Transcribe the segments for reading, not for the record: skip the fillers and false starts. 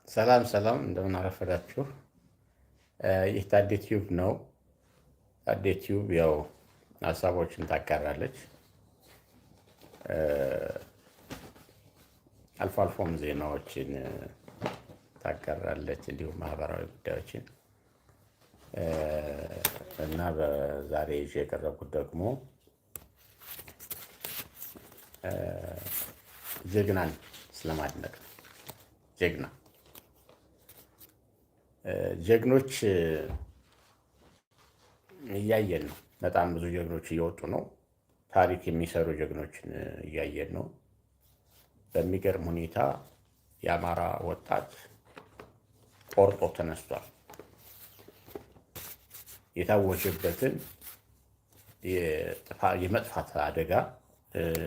ሰላም ሰላም፣ እንደምን አረፈዳችሁ። ይህ ታዴ ቲዩብ ነው። ታዴ ቲዩብ ያው ሀሳቦችን ታጋራለች፣ አልፎ አልፎም ዜናዎችን ታጋራለች፣ እንዲሁም ማህበራዊ ጉዳዮችን እና በዛሬ ይዤ የቀረብኩት ደግሞ ጀግናን ስለማድነቅ ነው። ጀግኖች እያየን ነው። በጣም ብዙ ጀግኖች እየወጡ ነው። ታሪክ የሚሰሩ ጀግኖችን እያየን ነው። በሚገርም ሁኔታ የአማራ ወጣት ቆርጦ ተነስቷል። የታወጀበትን የመጥፋት አደጋ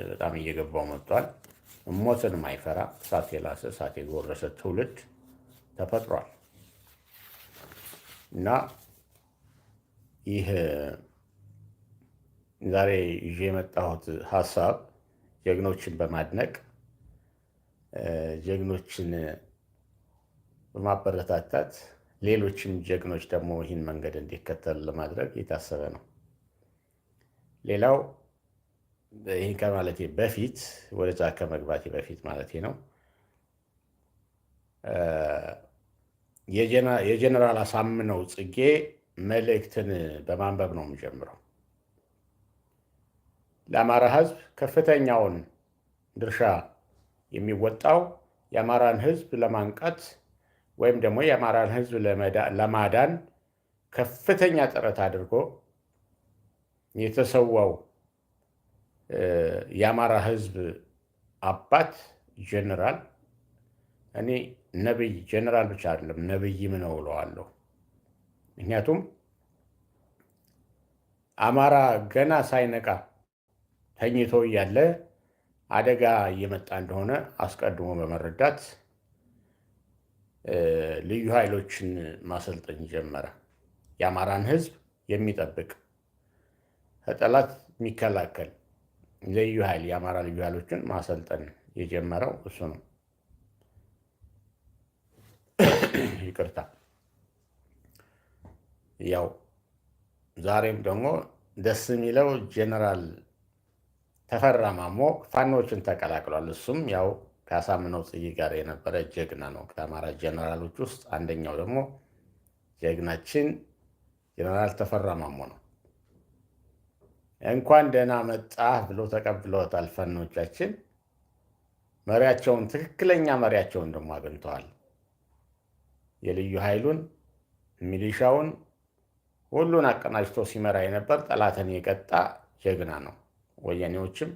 በጣም እየገባው መጥቷል። ሞትን ማይፈራ እሳት የላሰ እሳት የጎረሰ ትውልድ ተፈጥሯል እና ይህ ዛሬ ይዤ የመጣሁት ሀሳብ ጀግኖችን በማድነቅ ጀግኖችን በማበረታታት ሌሎችም ጀግኖች ደግሞ ይህን መንገድ እንዲከተሉ ለማድረግ የታሰበ ነው። ሌላው ይህን ከማለቴ በፊት ወደዛ ከመግባቴ በፊት ማለቴ ነው የጀነራል አሳምነው ጽጌ መልእክትን በማንበብ ነው የምጀምረው። ለአማራ ሕዝብ ከፍተኛውን ድርሻ የሚወጣው የአማራን ሕዝብ ለማንቃት ወይም ደግሞ የአማራን ሕዝብ ለማዳን ከፍተኛ ጥረት አድርጎ የተሰዋው የአማራ ሕዝብ አባት ጀነራል፣ እኔ ነብይ ጀነራል ብቻ አይደለም ነብይም ነው እለዋለሁ። ምክንያቱም አማራ ገና ሳይነቃ ተኝቶ እያለ አደጋ እየመጣ እንደሆነ አስቀድሞ በመረዳት ልዩ ኃይሎችን ማሰልጠን ጀመረ። የአማራን ሕዝብ የሚጠብቅ ከጠላት የሚከላከል ልዩ ኃይል የአማራ ልዩ ኃይሎችን ማሰልጠን የጀመረው እሱ ነው። ይቅርታ። ያው ዛሬም ደግሞ ደስ የሚለው ጀነራል ተፈራ ማሞ ፋኖችን ተቀላቅሏል። እሱም ያው ከአሳምነው ጽጌ ጋር የነበረ ጀግና ነው። ከአማራ ጀነራሎች ውስጥ አንደኛው ደግሞ ጀግናችን ጀነራል ተፈራ ማሞ ነው። እንኳን ደህና መጣህ ብሎ ተቀብለውታል ፋኖቻችን። መሪያቸውን ትክክለኛ መሪያቸውን ደግሞ አግኝተዋል። የልዩ ኃይሉን ሚሊሻውን ሁሉን አቀናጅቶ ሲመራ የነበር ጠላትን የቀጣ ጀግና ነው። ወያኔዎችም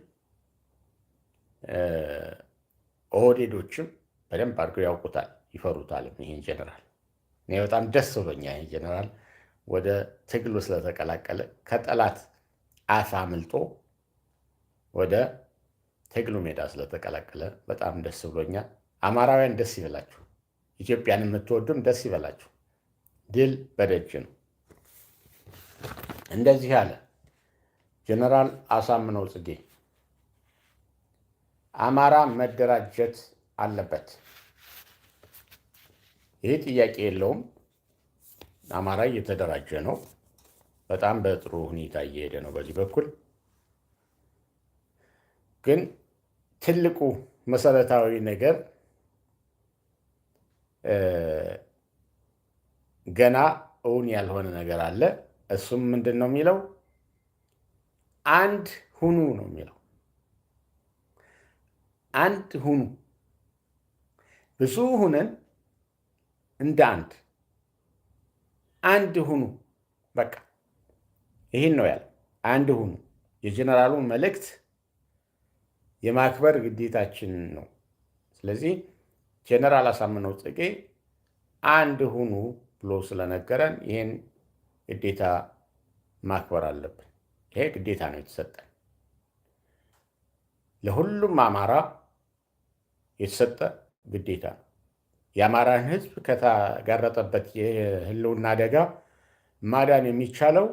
ኦህዴዶችም በደንብ አድርገው ያውቁታል፣ ይፈሩታል ይህን ጀነራል። እኔ በጣም ደስ ብሎኛል ይህን ጀነራል ወደ ትግሉ ስለተቀላቀለ፣ ከጠላት አፍ አምልጦ ወደ ትግሉ ሜዳ ስለተቀላቀለ በጣም ደስ ብሎኛል። አማራውያን ደስ ይበላችሁ፣ ኢትዮጵያን የምትወዱም ደስ ይበላችሁ። ድል በደጅ ነው። እንደዚህ አለ ጀነራል አሳምነው ጽጌ። አማራ መደራጀት አለበት። ይህ ጥያቄ የለውም። አማራ እየተደራጀ ነው። በጣም በጥሩ ሁኔታ እየሄደ ነው። በዚህ በኩል ግን ትልቁ መሰረታዊ ነገር ገና እውን ያልሆነ ነገር አለ። እሱም ምንድን ነው የሚለው? አንድ ሁኑ ነው የሚለው። አንድ ሁኑ፣ ብዙ ሁነን እንደ አንድ ሁኑ። በቃ ይህን ነው ያለው። አንድ ሁኑ። የጀነራሉን መልእክት የማክበር ግዴታችን ነው። ስለዚህ ጀነራል አሳምነው ጽጌ አንድ ሁኑ ብሎ ስለነገረን ይህን ግዴታ ማክበር አለብን። ይሄ ግዴታ ነው የተሰጠን። ለሁሉም አማራ የተሰጠ ግዴታ ነው። የአማራን ሕዝብ ከተጋረጠበት የህልውና አደጋ ማዳን የሚቻለው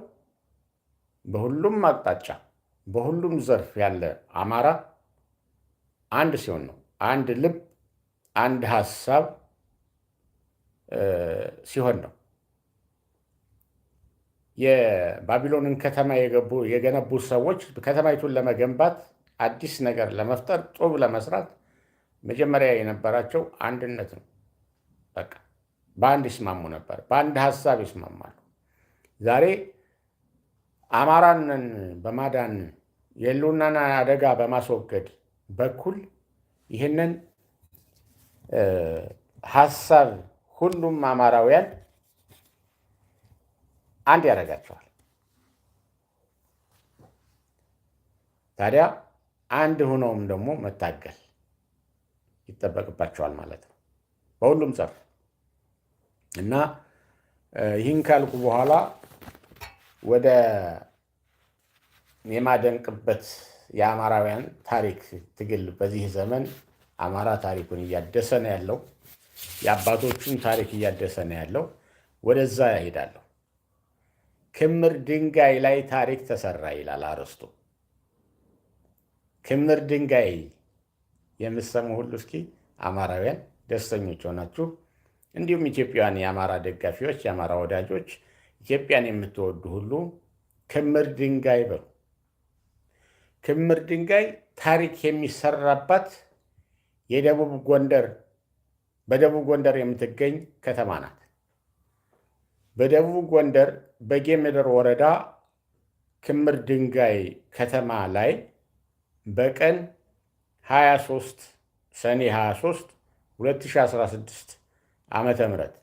በሁሉም አቅጣጫ በሁሉም ዘርፍ ያለ አማራ አንድ ሲሆን ነው። አንድ ልብ፣ አንድ ሀሳብ ሲሆን ነው። የባቢሎንን ከተማ የገነቡ ሰዎች ከተማይቱን ለመገንባት አዲስ ነገር ለመፍጠር ጡብ ለመስራት መጀመሪያ የነበራቸው አንድነት ነው። በቃ በአንድ ይስማሙ ነበር፣ በአንድ ሀሳብ ይስማማሉ። ዛሬ አማራንን በማዳን የህልውናን አደጋ በማስወገድ በኩል ይህንን ሀሳብ ሁሉም አማራውያን አንድ ያደርጋቸዋል። ታዲያ አንድ ሆነውም ደግሞ መታገል ይጠበቅባቸዋል ማለት ነው በሁሉም ዘርፍ እና ይህን ካልኩ በኋላ ወደ የማደንቅበት የአማራውያን ታሪክ ትግል በዚህ ዘመን አማራ ታሪኩን እያደሰ ነው ያለው። የአባቶቹን ታሪክ እያደሰ ነው ያለው። ወደዛ ያሄዳለሁ። ክምር ድንጋይ ላይ ታሪክ ተሰራ ይላል አርዕስቱ። ክምር ድንጋይ የምትሰሙ ሁሉ እስኪ አማራውያን ደስተኞች ሆናችሁ፣ እንዲሁም ኢትዮጵያውያን የአማራ ደጋፊዎች፣ የአማራ ወዳጆች፣ ኢትዮጵያን የምትወዱ ሁሉ ክምር ድንጋይ በሉ። ክምር ድንጋይ ታሪክ የሚሰራባት በደቡብ ጎንደር የምትገኝ ከተማ ናት። በደቡብ ጎንደር በጌምድር ወረዳ ክምር ድንጋይ ከተማ ላይ በቀን 23 ሰኔ 23 2016 ዓመተ ምህረት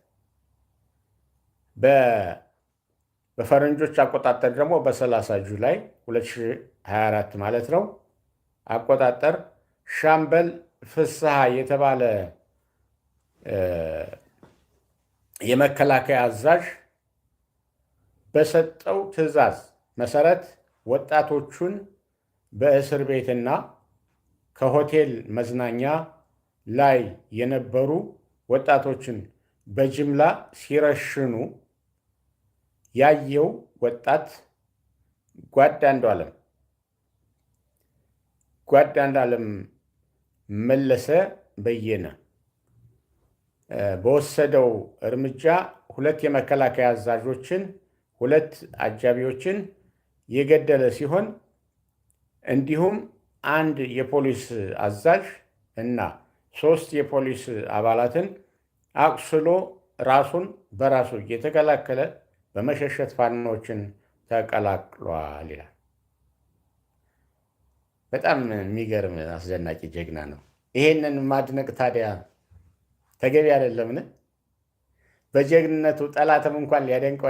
በፈረንጆች አቆጣጠር ደግሞ በ30 ጁላይ 2024 ማለት ነው አቆጣጠር ሻምበል ፍስሐ የተባለ የመከላከያ አዛዥ በሰጠው ትዕዛዝ መሰረት ወጣቶቹን በእስር ቤትና ከሆቴል መዝናኛ ላይ የነበሩ ወጣቶችን በጅምላ ሲረሽኑ ያየው ወጣት ጓድ አንዱዓለም መለሰ በየነ በወሰደው እርምጃ 2 የመከላከያ አዛዦችን፣ 2 አጃቢዎችን የገደለ ሲሆን እንዲሁም 1 የፖሊስ አዛዥ እና 3 የፖሊስ አባላትን አቁስሎ ራሱን በራሱ እየተከላከለ በመሸሸት ፋኖችን ተቀላቅሏል ይላል። በጣም የሚገርም አስደናቂ ጀግና ነው። ይሄንን ማድነቅ ታዲያ ተገቢ አይደለምን? በጀግንነቱ ጠላትም እንኳን ሊያደንቀው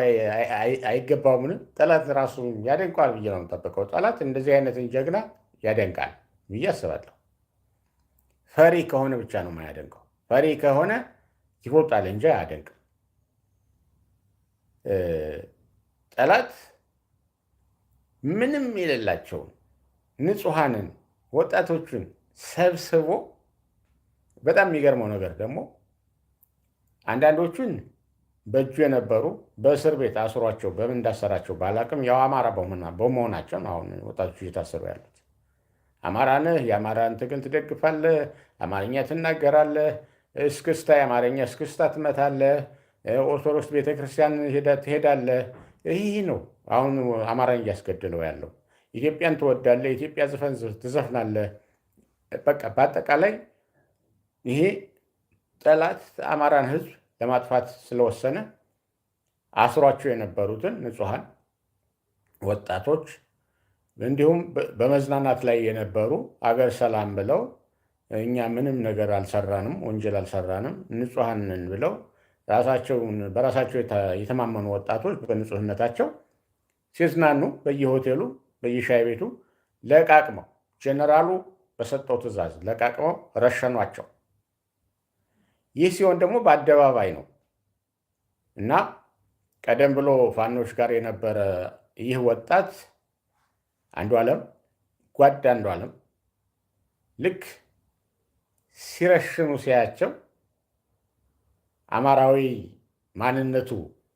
አይገባውምን? ጠላት ራሱ ያደንቀዋል ብዬ ነው የምጠብቀው። ጠላት እንደዚህ አይነትን ጀግና ያደንቃል ብዬ አስባለሁ። ፈሪ ከሆነ ብቻ ነው የማያደንቀው። ፈሪ ከሆነ ይወጣል እንጂ አያደንቅም። ጠላት ምንም የሌላቸውን ንጹሐንን ወጣቶችን ሰብስቦ በጣም የሚገርመው ነገር ደግሞ አንዳንዶቹን በእጁ የነበሩ በእስር ቤት አስሯቸው በምን እንዳሰራቸው ባላቅም ያው አማራ በመሆናቸው አሁን ወጣቶቹ እየታሰሩ ያሉት። አማራ ነህ፣ የአማራን ትግል ትደግፋለህ፣ አማርኛ ትናገራለህ፣ እስክስታ የአማርኛ እስክስታ ትመታለህ፣ ኦርቶዶክስ ቤተክርስቲያን ትሄዳለህ። ይህ ነው አሁን አማራን እያስገድለው ያለው። ኢትዮጵያን ትወዳለህ፣ የኢትዮጵያ ዘፈን ትዘፍናለህ። በቃ በአጠቃላይ ይሄ ጠላት አማራን ሕዝብ ለማጥፋት ስለወሰነ አስሯቸው የነበሩትን ንጹሐን ወጣቶች እንዲሁም በመዝናናት ላይ የነበሩ አገር ሰላም ብለው እኛ ምንም ነገር አልሰራንም፣ ወንጀል አልሰራንም፣ ንጹሐንን ብለው በራሳቸው የተማመኑ ወጣቶች በንጹህነታቸው ሲዝናኑ በየሆቴሉ በየሻይ ቤቱ ለቃቅመው ጀነራሉ በሰጠው ትዕዛዝ ለቃቅመው ረሸኗቸው። ይህ ሲሆን ደግሞ በአደባባይ ነው። እና ቀደም ብሎ ፋኖች ጋር የነበረ ይህ ወጣት አንዱዓለም ጓድ አንዱዓለም ልክ ሲረሽኑ ሲያያቸው አማራዊ ማንነቱ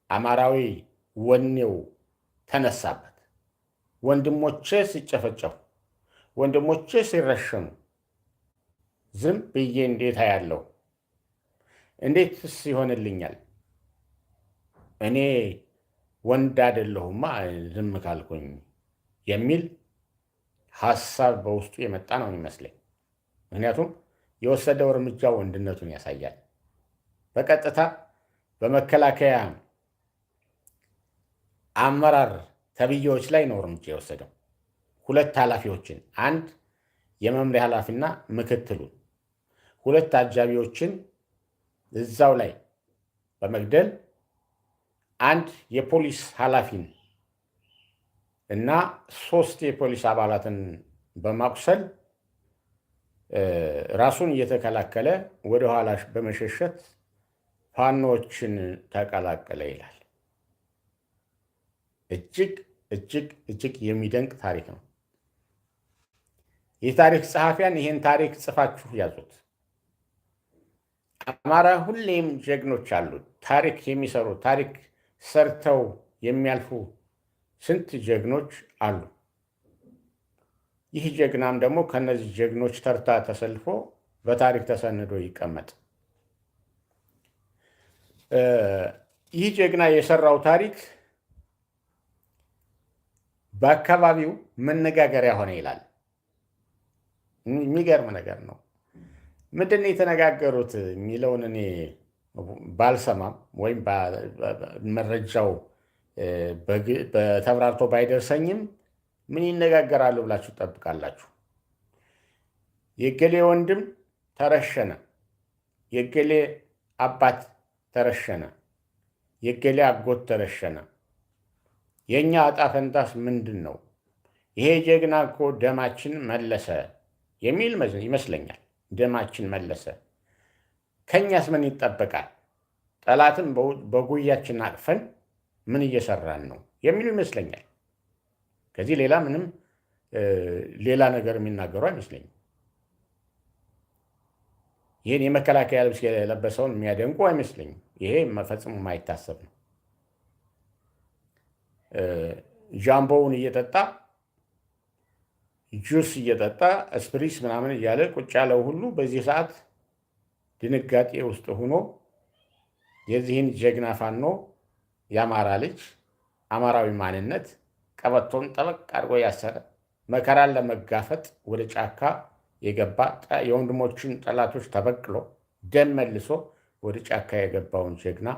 አማራዊ ወኔው ተነሳበት። ወንድሞቼ ሲጨፈጨፉ፣ ወንድሞቼ ሲረሸኑ ዝም ብዬ እንዴት አያለሁ? እንዴትስ ይሆንልኛል? እኔ ወንድ አይደለሁማ ዝም ካልኩኝ የሚል ሀሳብ በውስጡ የመጣ ነው የሚመስለኝ። ምክንያቱም የወሰደው እርምጃ ወንድነቱን ያሳያል። በቀጥታ በመከላከያ አመራር ተብዬዎች ላይ ነው እርምጃ የወሰደው። 2 ኃላፊዎችን፣ አንድ የመምሪያ ኃላፊና ምክትሉን፣ 2 አጃቢዎችን እዛው ላይ በመግደል አንድ የፖሊስ ኃላፊን እና 3 የፖሊስ አባላትን በማቁሰል ራሱን እየተከላከለ ወደ ኋላ በመሸሸት ፋኖችን ተቀላቀለ ይላል። እጅግ እጅግ እጅግ የሚደንቅ ታሪክ ነው። የታሪክ ጸሐፊያን ይህን ታሪክ ጽፋችሁ ያዙት። አማራ ሁሌም ጀግኖች አሉት። ታሪክ የሚሰሩ ታሪክ ሰርተው የሚያልፉ ስንት ጀግኖች አሉ። ይህ ጀግናም ደግሞ ከነዚህ ጀግኖች ተርታ ተሰልፎ በታሪክ ተሰንዶ ይቀመጥ። ይህ ጀግና የሰራው ታሪክ በአካባቢው መነጋገሪያ ሆነ ይላል። የሚገርም ነገር ነው። ምንድን ነው የተነጋገሩት የሚለውን እኔ ባልሰማም ወይም መረጃው በተብራርቶ ባይደርሰኝም ምን ይነጋገራሉ ብላችሁ ትጠብቃላችሁ? የገሌ ወንድም ተረሸነ፣ የገሌ አባት ተረሸነ፣ የገሌ አጎት ተረሸነ፣ የእኛ ዕጣ ፈንታስ ምንድን ነው? ይሄ ጀግና እኮ ደማችን መለሰ የሚል ይመስለኛል። ደማችን መለሰ፣ ከእኛስ ምን ይጠበቃል? ጠላትን በጉያችን አቅፈን ምን እየሰራን ነው የሚሉ ይመስለኛል። ከዚህ ሌላ ምንም ሌላ ነገር የሚናገሩ አይመስለኝም። ይህን የመከላከያ ልብስ የለበሰውን የሚያደንቁ አይመስለኝም። ይሄ መፈጽሙ የማይታሰብ ነው። ጃምቦውን እየጠጣ ጁስ እየጠጣ እስፕሪስ ምናምን እያለ ቁጭ ያለው ሁሉ በዚህ ሰዓት ድንጋጤ ውስጥ ሆኖ የዚህን ጀግና ፋኖ የአማራ ልጅ አማራዊ ማንነት ቀበቶን ጠበቅ አድርጎ ያሰረ መከራን ለመጋፈጥ ወደ ጫካ የገባ የወንድሞችን ጠላቶች ተበቅሎ ደም መልሶ ወደ ጫካ የገባውን ጀግና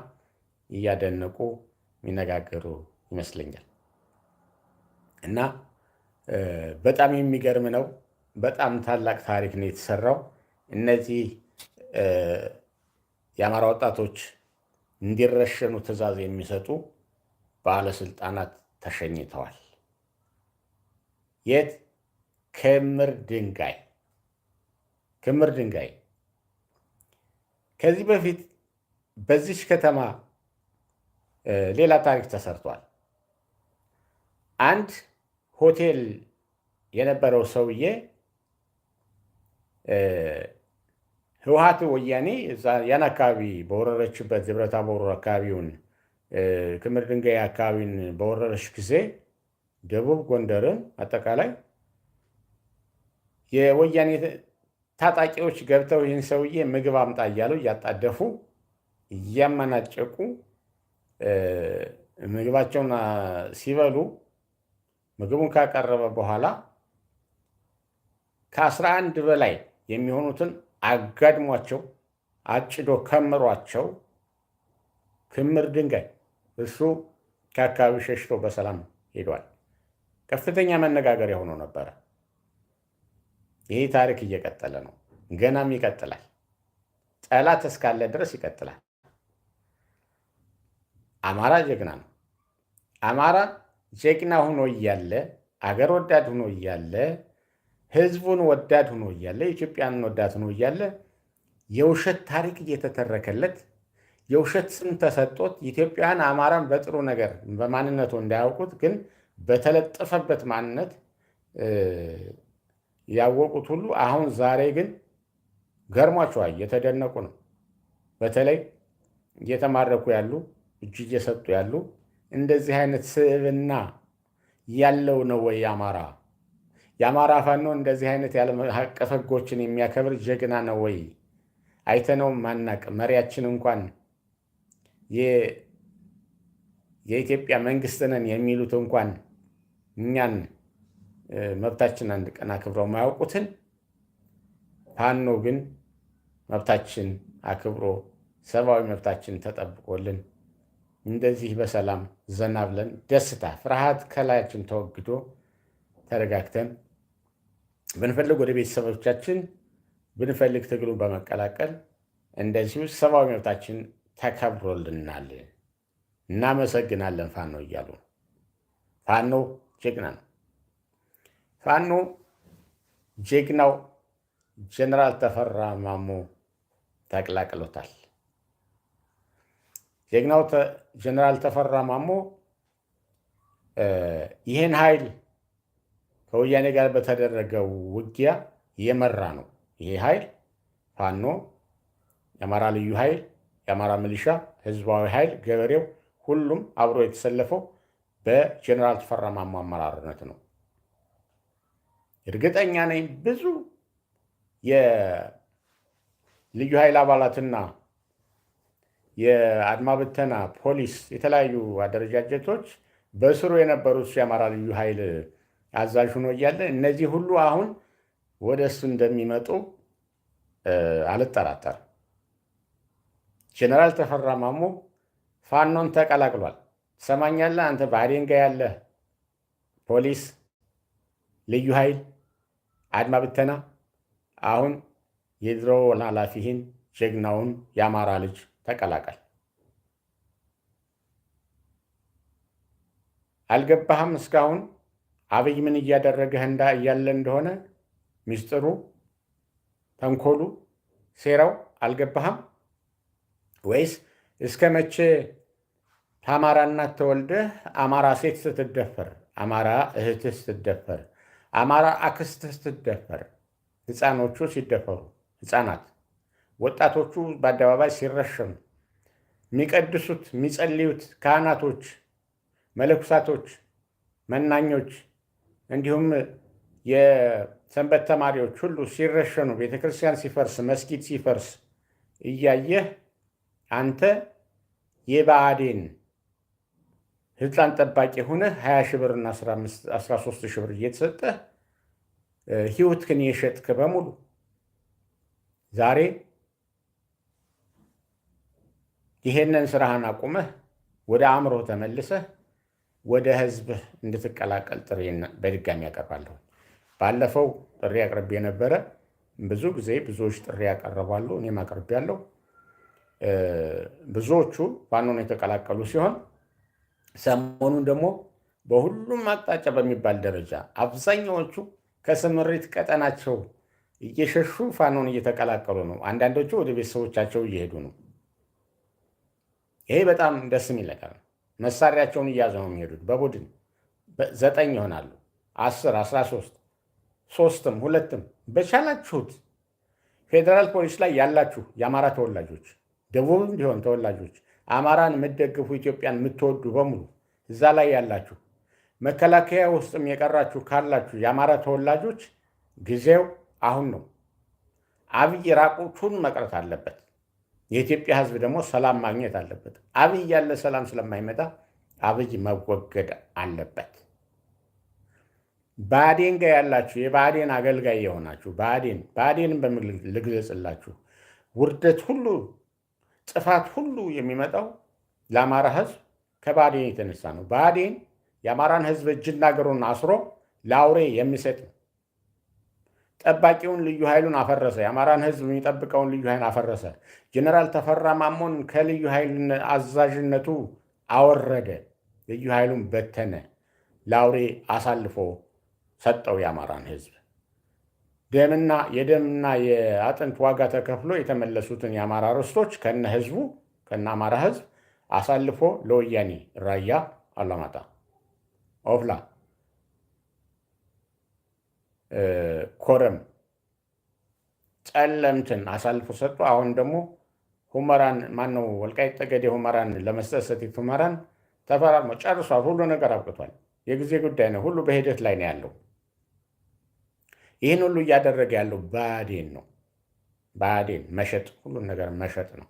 እያደነቁ የሚነጋገሩ ይመስለኛል። እና በጣም የሚገርም ነው። በጣም ታላቅ ታሪክ ነው የተሰራው። እነዚህ የአማራ ወጣቶች እንዲረሸኑ ትዕዛዝ የሚሰጡ ባለስልጣናት ተሸኝተዋል። የት? ክምር ድንጋይ። ክምር ድንጋይ ከዚህ በፊት በዚች ከተማ ሌላ ታሪክ ተሰርቷል። አንድ ሆቴል የነበረው ሰውዬ ህወሓት ወያኔ ያን አካባቢ በወረረችበት ደብረታቦር አካባቢውን ክምር ድንጋይ አካባቢን በወረረች ጊዜ ደቡብ ጎንደርን አጠቃላይ የወያኔ ታጣቂዎች ገብተው ይህን ሰውዬ ምግብ አምጣ እያሉ እያጣደፉ እያመናጨቁ ምግባቸውን ሲበሉ ምግቡን ካቀረበ በኋላ ከ11 በላይ የሚሆኑትን አጋድሟቸው አጭዶ ከምሯቸው ክምር ድንጋይ እሱ ከአካባቢው ሸሽቶ በሰላም ሄዷል። ከፍተኛ መነጋገሪያ ሆኖ ነበረ። ይህ ታሪክ እየቀጠለ ነው። ገናም ይቀጥላል። ጠላት እስካለ ድረስ ይቀጥላል። አማራ ጀግና ነው። አማራ ጀግና ሆኖ እያለ አገር ወዳድ ሆኖ እያለ ህዝቡን ወዳድ ሆኖ እያለ ኢትዮጵያን ወዳድ ሆኖ እያለ የውሸት ታሪክ እየተተረከለት የውሸት ስም ተሰጥቶት ኢትዮጵያን አማራን በጥሩ ነገር በማንነቱ እንዳያውቁት ግን በተለጠፈበት ማንነት ያወቁት ሁሉ አሁን ዛሬ ግን ገርሟቸዋል፣ እየተደነቁ ነው። በተለይ እየተማረኩ ያሉ እጅ እየሰጡ ያሉ እንደዚህ አይነት ስብዕና ያለው ነው ወይ አማራ? የአማራ ፋኖ እንደዚህ አይነት የዓለም አቀፍ ሕጎችን የሚያከብር ጀግና ነው ወይ? አይተነው ማናቅ መሪያችን እንኳን የኢትዮጵያ መንግስት ነን የሚሉት እንኳን እኛን መብታችን አንድ ቀን አክብረው ማያውቁትን ፋኖ ግን መብታችን አክብሮ ሰብአዊ መብታችን ተጠብቆልን እንደዚህ በሰላም ዘና ብለን ደስታ፣ ፍርሃት ከላያችን ተወግዶ ተረጋግተን ብንፈልግ ወደ ቤተሰቦቻችን ብንፈልግ ትግሉን በመቀላቀል እንደዚሁ ሰብአዊ መብታችን ተከብሮልናል። እናመሰግናለን ፋኖ እያሉ ፋኖ ጀግና ነው። ፋኖ ጀግናው ጀነራል ተፈራ ማሞ ተቀላቅሎታል። ጀግናው ጀነራል ተፈራ ማሞ ይህን ኃይል ከወያኔ ጋር በተደረገው ውጊያ የመራ ነው። ይሄ ኃይል ፋኖ፣ የአማራ ልዩ ኃይል፣ የአማራ ሚሊሻ፣ ህዝባዊ ኃይል፣ ገበሬው ሁሉም አብሮ የተሰለፈው በጀነራል ተፈራ ማሞ አመራርነት ነው። እርግጠኛ ነኝ ብዙ የልዩ ኃይል አባላትና የአድማ ብተና ፖሊስ፣ የተለያዩ አደረጃጀቶች በስሩ የነበሩት የአማራ ልዩ ኃይል አዛዥ ሆኖ እያለ እነዚህ ሁሉ አሁን ወደ እሱ እንደሚመጡ አልጠራጠርም። ጀነራል ተፈራ ማሞ ፋኖን ተቀላቅሏል። ትሰማኛለህ አንተ ብአዴን ጋ ያለ ፖሊስ፣ ልዩ ኃይል፣ አድማ ብተና አሁን የድሮውን ኃላፊህን ጀግናውን የአማራ ልጅ ተቀላቀል። አልገባህም? እስካሁን አብይ ምን እያደረገህ እያለ እንደሆነ ሚስጥሩ፣ ተንኮሉ፣ ሴራው አልገባህም ወይስ እስከ መቼ ከአማራ እናት ተወልደህ አማራ ሴት ስትደፈር፣ አማራ እህትህ ስትደፈር፣ አማራ አክስትህ ስትደፈር፣ ህፃኖቹ ሲደፈሩ፣ ህፃናት ወጣቶቹ በአደባባይ ሲረሸኑ፣ የሚቀድሱት የሚጸልዩት ካህናቶች፣ መለኩሳቶች፣ መናኞች እንዲሁም የሰንበት ተማሪዎች ሁሉ ሲረሸኑ፣ ቤተክርስቲያን ሲፈርስ፣ መስጊድ ሲፈርስ እያየህ አንተ የብአዴን ህፃን ጠባቂ ሆነህ 20 ሺህ ብርና 13 ሺህ ብር እየተሰጠህ ህይወትህን የሸጥክ በሙሉ ዛሬ ይሄንን ስራህን አቁመህ ወደ አእምሮ ተመልሰህ ወደ ህዝብህ እንድትቀላቀል ጥሪ በድጋሚ ያቀርባለሁ። ባለፈው ጥሪ አቅርቤ የነበረ ብዙ ጊዜ ብዙዎች ጥሪ ያቀርባሉ፣ እኔም አቅርቤያለሁ። ብዙዎቹ ፋኖን የተቀላቀሉ ሲሆን ሰሞኑን ደግሞ በሁሉም አቅጣጫ በሚባል ደረጃ አብዛኛዎቹ ከስምሪት ቀጠናቸው እየሸሹ ፋኖን እየተቀላቀሉ ነው። አንዳንዶቹ ወደ ቤተሰቦቻቸው እየሄዱ ነው። ይሄ በጣም ደስ የሚል ነገር ነው። መሳሪያቸውን እያዙ ነው የሚሄዱት። በቡድን 9 ይሆናሉ፣ 10፣ 13፣ 3ም 2ም በቻላችሁት ፌዴራል ፖሊስ ላይ ያላችሁ የአማራ ተወላጆች፣ ደቡብም ቢሆን ተወላጆች፣ አማራን የምትደግፉ ኢትዮጵያን የምትወዱ በሙሉ እዛ ላይ ያላችሁ፣ መከላከያ ውስጥም የቀራችሁ ካላችሁ የአማራ ተወላጆች ጊዜው አሁን ነው። አብይ ራቁቱን መቅረት አለበት። የኢትዮጵያ ሕዝብ ደግሞ ሰላም ማግኘት አለበት። አብይ ያለ ሰላም ስለማይመጣ አብይ መወገድ አለበት። ብአዴን ጋር ያላችሁ የብአዴን አገልጋይ የሆናችሁ ብአዴንን በምን ልግለጽላችሁ? ውርደት ሁሉ ጥፋት ሁሉ የሚመጣው ለአማራ ሕዝብ ከባዴን የተነሳ ነው። ብአዴን የአማራን ሕዝብ እጅና እግሩን አስሮ ለአውሬ የሚሰጥ ጠባቂውን ልዩ ኃይሉን አፈረሰ። የአማራን ሕዝብ የሚጠብቀውን ልዩ ኃይል አፈረሰ። ጀነራል ተፈራ ማሞን ከልዩ ኃይል አዛዥነቱ አወረደ። ልዩ ኃይሉን በተነ፣ ለአውሬ አሳልፎ ሰጠው። የአማራን ሕዝብ የደምና የአጥንት ዋጋ ተከፍሎ የተመለሱትን የአማራ ርስቶች ከነ ሕዝቡ ከነ አማራ ህዝብ አሳልፎ ለወያኔ ራያ፣ አላማጣ፣ ኦፍላ፣ ኮረም፣ ጸለምትን አሳልፎ ሰጥቶ አሁን ደግሞ ሁመራን ማነው ወልቃይት ጠገዴ ሁመራን ለመስጠት ሰቲት ሁመራን ተፈራርሞ ጨርሷል። ሁሉ ነገር አብቅቷል። የጊዜ ጉዳይ ነው። ሁሉ በሂደት ላይ ነው ያለው። ይህን ሁሉ እያደረገ ያለው ብአዴን ነው። ብአዴን መሸጥ፣ ሁሉን ነገር መሸጥ ነው።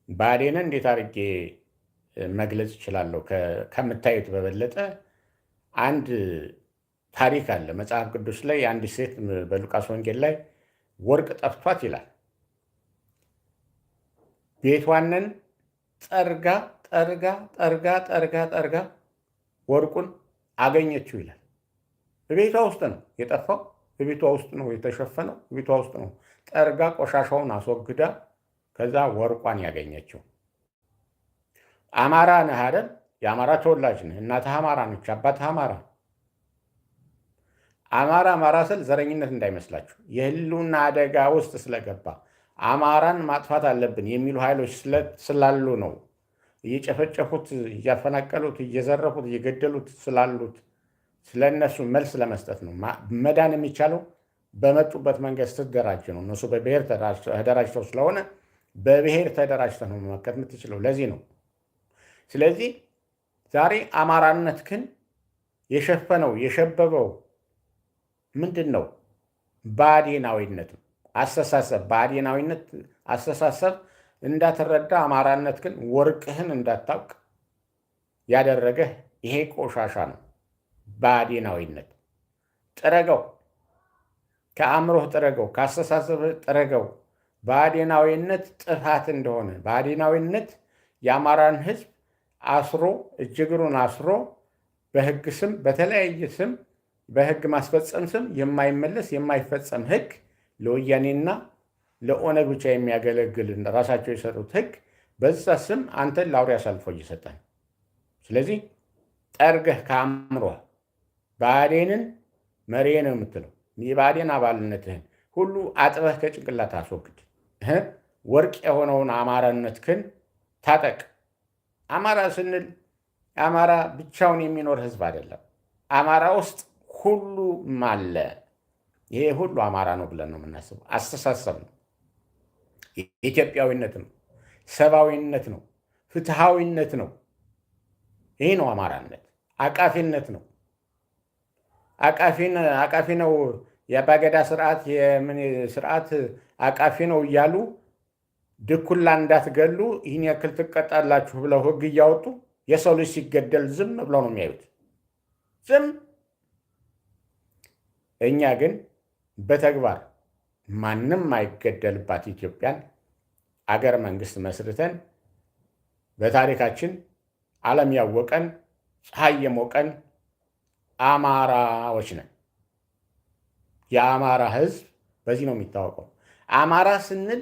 ብአዴንን እንዴት አድርጌ መግለጽ እችላለሁ? ከምታዩት በበለጠ አንድ ታሪክ አለ መጽሐፍ ቅዱስ ላይ። አንድ ሴት በሉቃስ ወንጌል ላይ ወርቅ ጠፍቷት ይላል። ቤቷንን ጠርጋ ጠርጋ ጠርጋ ጠርጋ ጠርጋ ወርቁን አገኘችው ይላል። በቤቷ ውስጥ ነው የጠፋው፣ በቤቷ ውስጥ ነው የተሸፈነው፣ በቤቷ ውስጥ ነው ጠርጋ ቆሻሻውን አስወግዳ ከዛ ወርቋን ያገኘችው። አማራ ነህ አይደል? የአማራ ተወላጅ ነህ። እናትህ አማራ ነች፣ አባትህ አማራ። አማራ ስል ዘረኝነት እንዳይመስላችሁ፣ የህልውና አደጋ ውስጥ ስለገባ አማራን ማጥፋት አለብን የሚሉ ኃይሎች ስላሉ ነው። እየጨፈጨፉት፣ እያፈናቀሉት፣ እየዘረፉት፣ እየገደሉት ስላሉት ስለነሱ መልስ ለመስጠት ነው። መዳን የሚቻለው በመጡበት መንገድ ስትደራጅ ነው። እነሱ በብሔር ተደራጅተው ስለሆነ በብሔር ተደራጅተው ነው መመከት የምትችለው። ለዚህ ነው። ስለዚህ ዛሬ አማራነትህን የሸፈነው የሸበበው ምንድን ነው? ብአዴናዊነት ነው። አስተሳሰብ ብአዴናዊነት አስተሳሰብ እንዳትረዳ አማራነትህን ወርቅህን እንዳታውቅ ያደረገህ ይሄ ቆሻሻ ነው። ብአዴናዊነት ጥረገው፣ ከአእምሮህ ጥረገው፣ ከአስተሳሰብህ ጥረገው። ብአዴናዊነት ጥፋት እንደሆነ፣ ብአዴናዊነት የአማራን ህዝብ አስሮ እጅግሩን አስሮ በህግ ስም በተለያየ ስም በህግ ማስፈጸም ስም የማይመለስ የማይፈጸም ህግ ለወያኔና ለኦነግ ብቻ የሚያገለግል ራሳቸው የሰሩት ህግ በዛ ስም አንተን ለአውሬ አሳልፎ እየሰጠን። ስለዚህ ጠርገህ ከአእምሮህ ብአዴንን መሪ ነው የምትለው የብአዴን አባልነትህን ሁሉ አጥበህ ከጭንቅላት አስወግድ። ወርቅ የሆነውን አማራነትህን ታጠቅ። አማራ ስንል አማራ ብቻውን የሚኖር ህዝብ አይደለም። አማራ ውስጥ ሁሉም አለ። ይሄ ሁሉ አማራ ነው ብለን ነው የምናስበው። አስተሳሰብ ነው፣ ኢትዮጵያዊነት ነው፣ ሰብአዊነት ነው፣ ፍትሃዊነት ነው። ይሄ ነው አማራነት። አቃፊነት ነው። አቃፊ ነው። የአባገዳ ስርዓት የምን ስርዓት አቃፊ ነው እያሉ ድኩላ እንዳትገሉ ይህን ያክል ትቀጣላችሁ ብለው ህግ እያወጡ የሰው ልጅ ሲገደል ዝም ብለው ነው የሚያዩት። ዝም። እኛ ግን በተግባር ማንም አይገደልባት ኢትዮጵያን አገር መንግስት መስርተን በታሪካችን ዓለም ያወቀን ፀሐይ የሞቀን አማራዎች ነን። የአማራ ህዝብ በዚህ ነው የሚታወቀው። አማራ ስንል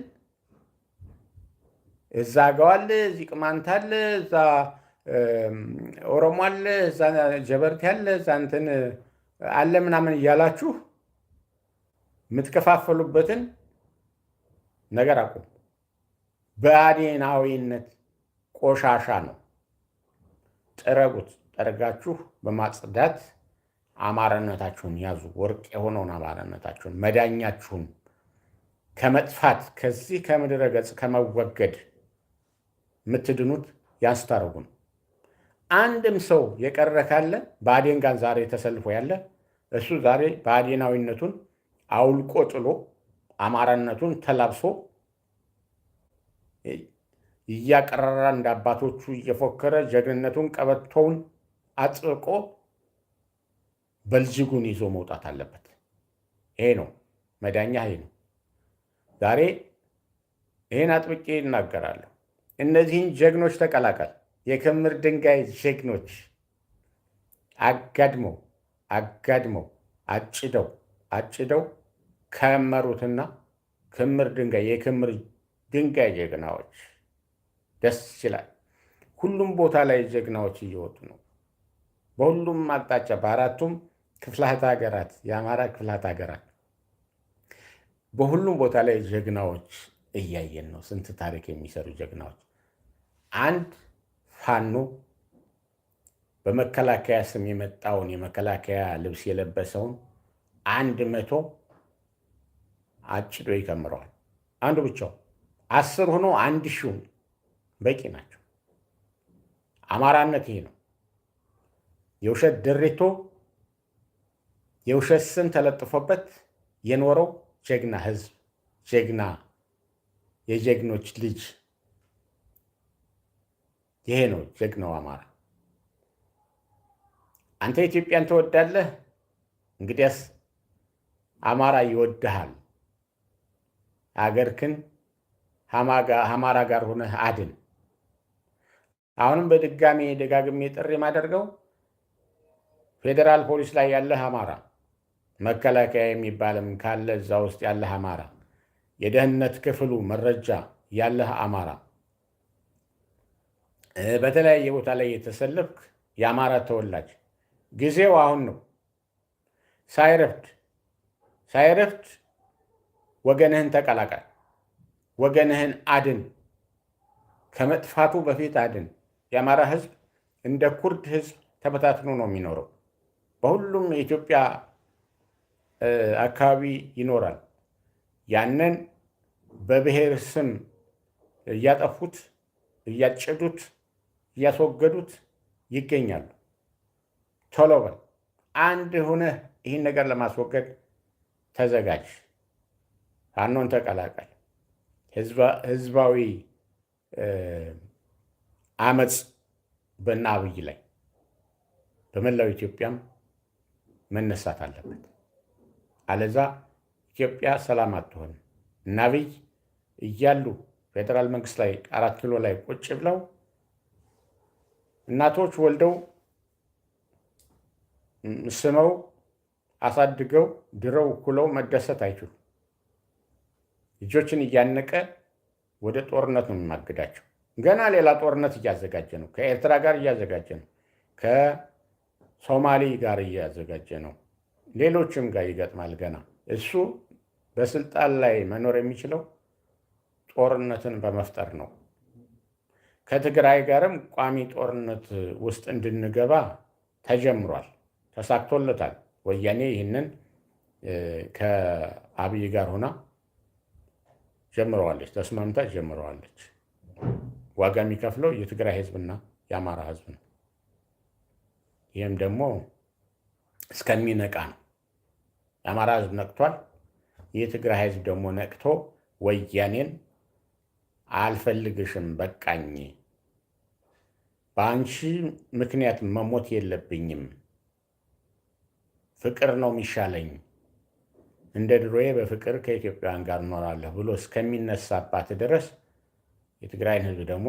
እዛ አገው አለ፣ እዚህ ቅማንት አለ፣ እዛ ኦሮሞ አለ፣ እዛ ጀበርቴ አለ፣ እዛ እንትን አለ ምናምን እያላችሁ የምትከፋፈሉበትን ነገር አቁም። ብአዴናዊነት ቆሻሻ ነው። ጥረጉት። ጠርጋችሁ በማጽዳት አማራነታችሁን ያዙ። ወርቅ የሆነውን አማራነታችሁን፣ መዳኛችሁን ከመጥፋት ከዚህ ከምድረ ገጽ ከመወገድ የምትድኑት ያስታርጉ ነው። አንድም ሰው የቀረ ካለ ብአዴን ጋር ዛሬ ተሰልፎ ያለ እሱ ዛሬ ብአዴናዊነቱን አውልቆ ጥሎ አማራነቱን ተላብሶ እያቀረራ እንደ አባቶቹ እየፎከረ ጀግንነቱን ቀበቶውን አጥብቆ በልጅጉን ይዞ መውጣት አለበት። ይሄ ነው መዳኛ፣ ይሄ ነው። ዛሬ ይሄን አጥብቄ እናገራለሁ። እነዚህን ጀግኖች ተቀላቀል። የክምር ድንጋይ ጀግኖች አጋድመው አጭደው ከመሩትና ክምር ድንጋይ የክምር ድንጋይ ጀግናዎች ደስ ይላል። ሁሉም ቦታ ላይ ጀግናዎች እየወጡ ነው። በሁሉም አቅጣጫ በአራቱም ክፍላተ ሀገራት የአማራ ክፍላተ ሀገራት በሁሉም ቦታ ላይ ጀግናዎች እያየን ነው። ስንት ታሪክ የሚሰሩ ጀግናዎች። አንድ ፋኖ በመከላከያ ስም የመጣውን የመከላከያ ልብስ የለበሰውን 100 አጭዶ ይከምረዋል። አንዱ ብቻው 10 ሆኖ 1000 በቂ ናቸው። አማራነት ይሄ ነው። የውሸት ድሪቶ የውሸት ስም ተለጥፎበት የኖረው ጀግና ህዝብ፣ ጀግና የጀግኖች ልጅ ይሄ ነው ጀግናው አማራ። አንተ ኢትዮጵያን ትወዳለህ? እንግዲያስ አማራ ይወድሃል። አገርክን አማራ ጋር ሆነህ አድን። አሁንም በድጋሚ ደጋግሜ ጥሪ የማደርገው ፌዴራል ፖሊስ ላይ ያለህ አማራ፣ መከላከያ የሚባልም ካለ እዛ ውስጥ ያለህ አማራ፣ የደህንነት ክፍሉ መረጃ ያለህ አማራ፣ በተለያየ ቦታ ላይ የተሰለፍክ የአማራ ተወላጅ ጊዜው አሁን ነው። ሳይረፍድ ወገንህን ተቀላቀል፣ ወገንህን አድን፣ ከመጥፋቱ በፊት አድን። የአማራ ህዝብ እንደ ኩርድ ህዝብ ተበታትኖ ነው የሚኖረው። በሁሉም የኢትዮጵያ አካባቢ ይኖራል። ያንን በብሔር ስም እያጠፉት፣ እያጨዱት፣ እያስወገዱት ይገኛሉ። ቶሎ በል አንድ ሆነህ ይህን ነገር ለማስወገድ ተዘጋጅ። ፋኖን ተቀላቀል። ህዝባዊ አመፅ በእነ አብይ ላይ በመላው ኢትዮጵያም መነሳት አለበት። አለዛ ኢትዮጵያ ሰላም አትሆንም። እነ አብይ እያሉ ፌዴራል መንግስት ላይ 4 ኪሎ ላይ ቁጭ ብለው እናቶች ወልደው ስመው አሳድገው ድረው ኩለው መደሰት አይችሉም። ልጆችን እያነቀ ወደ ጦርነት ነው የሚማግዳቸው። ገና ሌላ ጦርነት እያዘጋጀ ነው። ከኤርትራ ጋር እያዘጋጀ ነው። ከሶማሌ ጋር እያዘጋጀ ነው። ሌሎችም ጋር ይገጥማል። ገና እሱ በስልጣን ላይ መኖር የሚችለው ጦርነትን በመፍጠር ነው። ከትግራይ ጋርም ቋሚ ጦርነት ውስጥ እንድንገባ ተጀምሯል፣ ተሳክቶለታል። ወያኔ ይህንን ከአብይ ጋር ሆና ጀምረዋለች፣ ተስማምታ ጀምረዋለች። ዋጋ የሚከፍለው የትግራይ ህዝብና የአማራ ህዝብ ነው። ይህም ደግሞ እስከሚነቃ ነው። የአማራ ህዝብ ነቅቷል። የትግራይ ህዝብ ደግሞ ነቅቶ ወያኔን አልፈልግሽም፣ በቃኝ፣ በአንቺ ምክንያት መሞት የለብኝም፣ ፍቅር ነው የሚሻለኝ፣ እንደ ድሮዬ በፍቅር ከኢትዮጵያውያን ጋር እኖራለሁ ብሎ እስከሚነሳባት ድረስ የትግራይን ህዝብ ደግሞ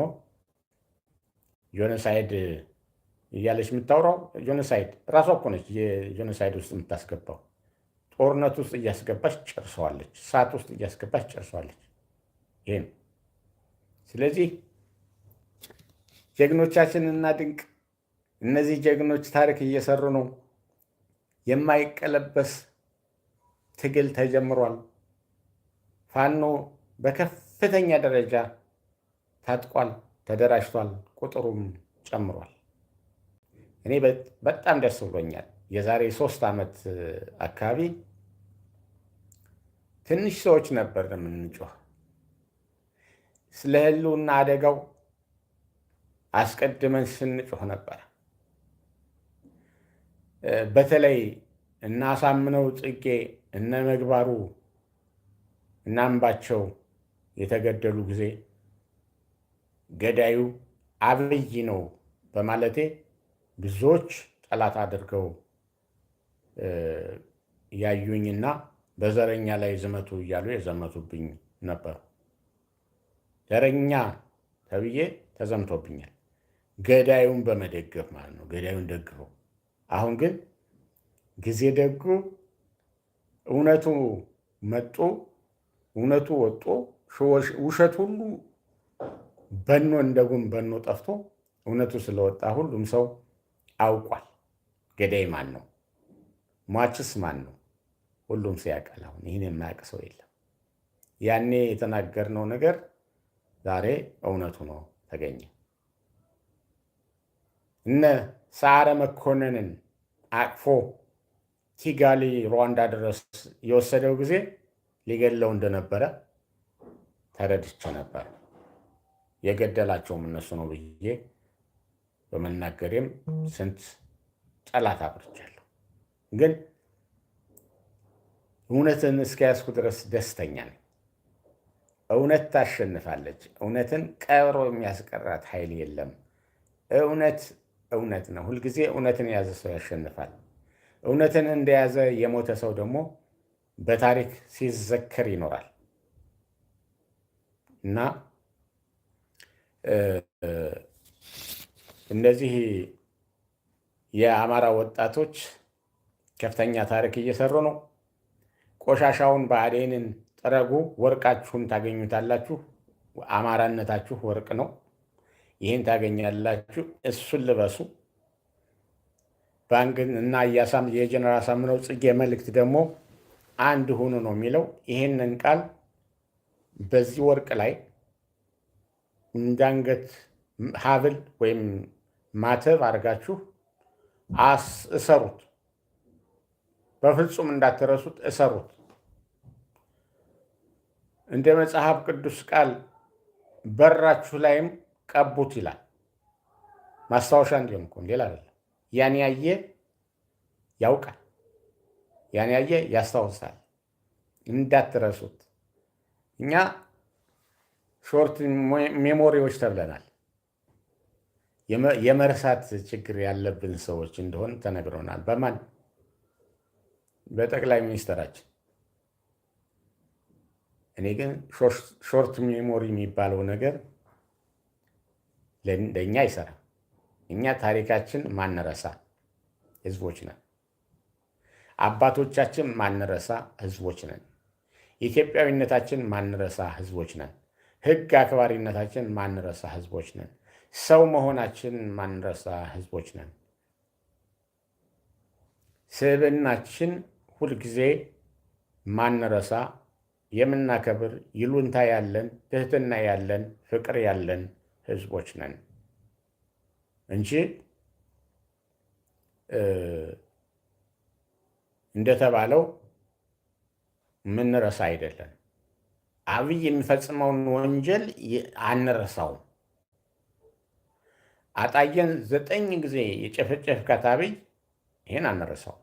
ጆኖሳይድ እያለች የምታወራው ጆኖሳይድ ራሷ እኮ ነች የጆኖሳይድ ውስጥ የምታስገባው። ጦርነት ውስጥ እያስገባች ጨርሰዋለች። እሳት ውስጥ እያስገባች ጨርሰዋለች። ይሄ ነው። ስለዚህ ጀግኖቻችንና ድንቅ እነዚህ ጀግኖች ታሪክ እየሰሩ ነው። የማይቀለበስ ትግል ተጀምሯል። ፋኖ በከፍተኛ ደረጃ ታጥቋል፣ ተደራጅቷል፣ ቁጥሩም ጨምሯል። እኔ በጣም ደስ ብሎኛል። የዛሬ 3 ዓመት አካባቢ ትንሽ ሰዎች ነበር የምንጮህ። ስለ ህልውና አደጋው አስቀድመን ስንጮህ ነበር። በተለይ እነ አሳምነው ጽጌ፣ እነ ምግባሩ፣ እነ አምባቸው የተገደሉ ጊዜ ገዳዩ አብይ ነው በማለቴ ብዙዎች ጠላት አድርገው ያዩኝና በዘረኛ ላይ ዝመቱ እያሉ የዘመቱብኝ ነበሩ። ዘረኛ ተብዬ ተዘምቶብኛል። ገዳዩን በመደገፍ ማለት ነው። ገዳዩን ደግፈው። አሁን ግን ጊዜ ደጉ፣ እውነቱ መጡ፣ እውነቱ ወጦ ውሸት ሁሉ በኖ እንደጉም በኖ ጠፍቶ እውነቱ ስለወጣ ሁሉም ሰው አውቋል። ገዳይ ማን ነው? ሟችስ ማን ነው? ሁሉም ሰው ያውቃል። አሁን ይህን የማያውቅ ሰው የለም። ያኔ የተናገርነው ነገር ዛሬ እውነቱ ነው ተገኘ። እነ ሰዓረ መኮንንን አቅፎ ኪጋሊ ሩዋንዳ ድረስ የወሰደው ጊዜ ሊገድለው እንደነበረ ተረድቼ ነበር። የገደላቸውም እነሱ ነው ብዬ በመናገሬም ስንት ጠላት አብርቻለሁ። ግን እውነትን እስከያዝኩ ድረስ ደስተኛ ነኝ። እውነት ታሸንፋለች። እውነትን ቀብሮ የሚያስቀራት ኃይል የለም። እውነት እውነት ነው። ሁልጊዜ እውነትን የያዘ ሰው ያሸንፋል። እውነትን እንደያዘ የሞተ ሰው ደግሞ በታሪክ ሲዘከር ይኖራል እና እነዚህ የአማራ ወጣቶች ከፍተኛ ታሪክ እየሰሩ ነው። ቆሻሻውን ብአዴንን ጥረጉ፣ ወርቃችሁን ታገኙታላችሁ። አማራነታችሁ ወርቅ ነው። ይህን ታገኛላችሁ። እሱን ልበሱ። እና የጀነራል አሳምነው ጽጌ መልእክት ደግሞ አንድ ሁኑ ነው የሚለው። ይህንን ቃል በዚህ ወርቅ ላይ እንዳንገት ሀብል ወይም ማተብ አድርጋችሁ እሰሩት። በፍጹም እንዳትረሱት፣ እሰሩት። እንደ መጽሐፍ ቅዱስ ቃል በራችሁ ላይም ቀቡት ይላል። ማስታወሻ እንዲሆን እኮ ሌላ አይደለም። ያን ያየ ያውቃል፣ ያን ያየ ያስታውሳል። እንዳትረሱት። እኛ ሾርት ሜሞሪዎች ተብለናል። የመርሳት ችግር ያለብን ሰዎች እንደሆን ተነግሮናል። በማን? በጠቅላይ ሚኒስትራችን። እኔ ግን ሾርት ሜሞሪ የሚባለው ነገር ለእኛ አይሰራም። እኛ ታሪካችን ማንረሳ ህዝቦች ነን። አባቶቻችን ማንረሳ ህዝቦች ነን። ኢትዮጵያዊነታችን ማንረሳ ህዝቦች ነን። ህግ አክባሪነታችን ማንረሳ ህዝቦች ነን። ሰው መሆናችን ማንረሳ ህዝቦች ነን። ስብዕናችን ሁልጊዜ ማንረሳ የምናከብር፣ ይሉንታ ያለን፣ ትህትና ያለን፣ ፍቅር ያለን ህዝቦች ነን እንጂ እንደተባለው ምንረሳ አይደለን። አብይ የሚፈጽመውን ወንጀል አንረሳውም። አጣየን 9 ጊዜ የጨፈጨፍካት አብይ ይህን አንረሳው።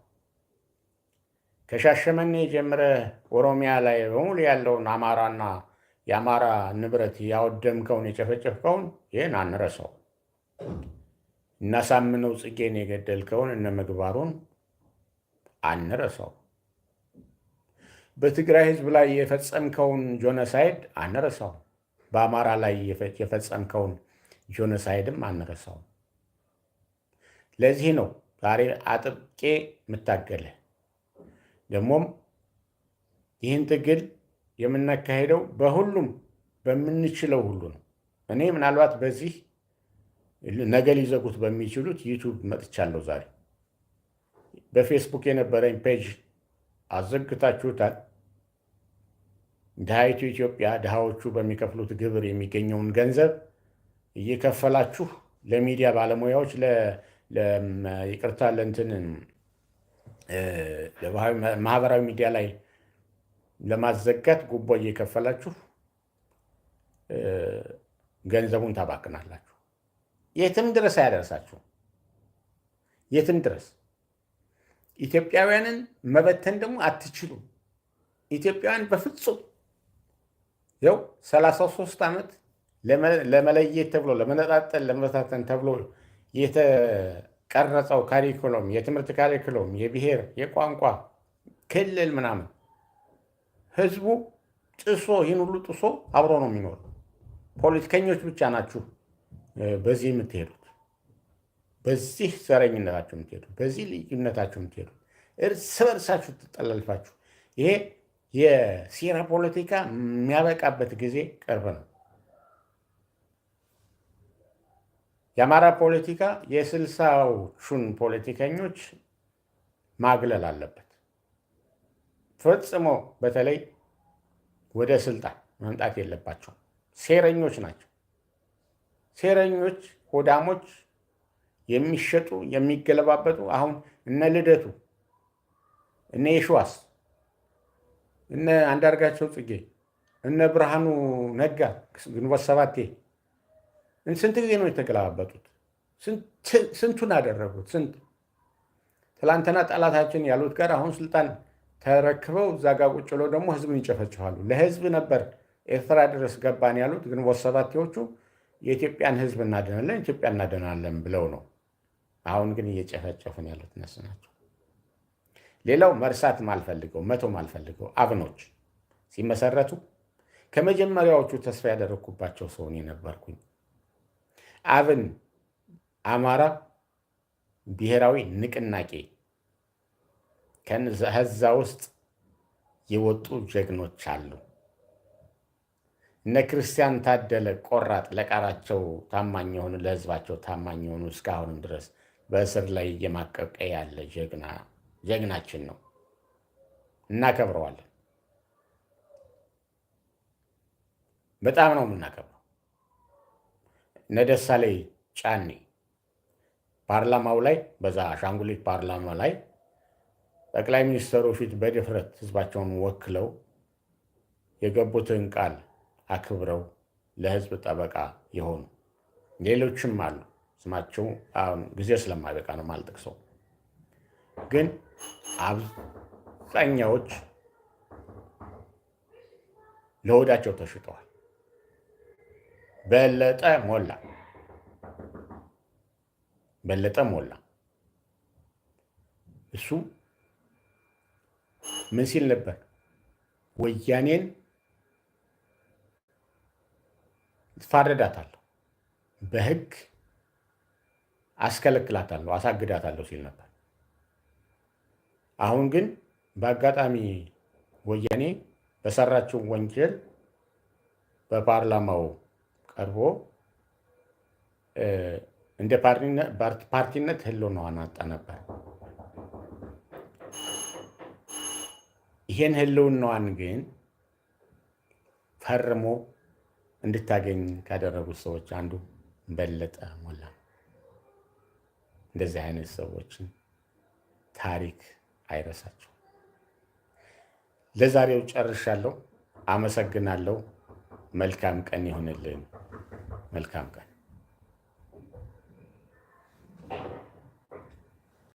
ከሻሸመኔ ጀምረህ ኦሮሚያ ላይ በሙሉ ያለውን አማራና የአማራ ንብረት ያወደምከውን የጨፈጨፍከውን ይህን አንረሳው። እናሳምነው ጽጌን የገደልከውን እነ ምግባሩን አንረሳው። በትግራይ ህዝብ ላይ የፈጸምከውን ጆኖሳይድ አንረሳው። በአማራ ላይ የፈጸምከውን ጆኖሳይድም አንረሳው። ለዚህ ነው ዛሬ አጥብቄ የምታገለ። ደግሞም ይህን ትግል የምናካሄደው በሁሉም በምንችለው ሁሉ ነው። እኔ ምናልባት በዚህ ነገ ሊዘጉት በሚችሉት ዩቱብ መጥቻለሁ። ዛሬ በፌስቡክ የነበረኝ ፔጅ አዘግታችሁታል። ድሃይቱ ኢትዮጵያ ድሃዎቹ በሚከፍሉት ግብር የሚገኘውን ገንዘብ እየከፈላችሁ ለሚዲያ ባለሙያዎች ይቅርታ ለእንትን ማህበራዊ ሚዲያ ላይ ለማዘጋት ጉቦ እየከፈላችሁ ገንዘቡን ታባክናላችሁ። የትም ድረስ አያደርሳችሁ። የትም ድረስ ኢትዮጵያውያንን መበተን ደግሞ አትችሉም። ኢትዮጵያውያን በፍጹም ያው 33 ዓመት ለመለየት ተብሎ ለመነጣጠል ለመበታተን ተብሎ የተቀረጸው ካሪኩለም የትምህርት ካሪኩለም የብሔር የቋንቋ ክልል ምናምን ህዝቡ ጥሶ ይህን ሁሉ ጥሶ አብሮ ነው የሚኖር። ፖለቲከኞች ብቻ ናችሁ በዚህ የምትሄዱት፣ በዚህ ዘረኝነታችሁ የምትሄዱት፣ በዚህ ልዩነታችሁ የምትሄዱት፣ እርስ በርሳችሁ ትጠላልፋችሁ። ይሄ የሴራ ፖለቲካ የሚያበቃበት ጊዜ ቅርብ ነው። የአማራ ፖለቲካ የ60ዎቹን ፖለቲከኞች ማግለል አለበት ፈጽሞ። በተለይ ወደ ስልጣን መምጣት የለባቸውም። ሴረኞች ናቸው። ሴረኞች፣ ሆዳሞች፣ የሚሸጡ የሚገለባበጡ። አሁን እነ ልደቱ፣ እነ የሸዋስ፣ እነ አንዳርጋቸው ጽጌ፣ እነ ብርሃኑ ነጋ ግንቦት ሰባቴ ስንት ጊዜ ነው የተገለባበጡት? ስንቱን አደረጉት? ስንት ትላንትና ጠላታችን ያሉት ጋር አሁን ስልጣን ተረክበው እዛ ጋ ቁጭ ብለው ደግሞ ህዝብን ይጨፈጭፋሉ። ለህዝብ ነበር ኤርትራ ድረስ ገባን ያሉት ግንቦት ሰባቴዎቹ የኢትዮጵያን ህዝብ እናድናለን፣ ኢትዮጵያ እናድናለን ብለው ነው። አሁን ግን እየጨፈጨፉን ያሉት እነሱ ናቸው። ሌላው መርሳት ማልፈልገው መቶ ማልፈልገው አብኖች ሲመሰረቱ ከመጀመሪያዎቹ ተስፋ ያደረግኩባቸው ሰው እኔ ነበርኩኝ። አብን አማራ ብሔራዊ ንቅናቄ ከዛ ውስጥ የወጡ ጀግኖች አሉ። እነ ክርስቲያን ታደለ ቆራጥ፣ ለቃላቸው ታማኝ የሆኑ ለህዝባቸው ታማኝ የሆኑ እስካሁንም ድረስ በእስር ላይ እየማቀቀ ያለ ጀግናችን ነው። እናከብረዋለን። በጣም ነው የምናከብረው። እነ ደሳለኝ ጫኔ ፓርላማው ላይ በዛ አሻንጉሊት ፓርላማ ላይ ጠቅላይ ሚኒስትሩ ፊት በድፍረት ህዝባቸውን ወክለው የገቡትን ቃል አክብረው ለህዝብ ጠበቃ የሆኑ ሌሎችም አሉ። ስማቸው አሁን ጊዜ ስለማይበቃ ነው የማልጠቅሰው። ግን አብዛኛዎች ለሆዳቸው ተሽጠዋል። በለጠ ሞላ እሱ ምን ሲል ነበር? ወያኔን ትፋረዳታለሁ፣ በህግ አስከለክላታለሁ፣ አሳግዳታለሁ ሲል ነበር። አሁን ግን በአጋጣሚ ወያኔ በሰራችው ወንጀል በፓርላማው ቀርቦ እንደ ፓርቲነት ህልውናዋን አጣ ነበር። ይሄን ህልውናዋን ግን ፈርሞ እንድታገኝ ካደረጉት ሰዎች አንዱ በለጠ ሞላ። እንደዚህ አይነት ሰዎችን ታሪክ አይረሳቸው። ለዛሬው ጨርሻለሁ። አመሰግናለሁ። መልካም ቀን ይሁንልን። መልካም ቀን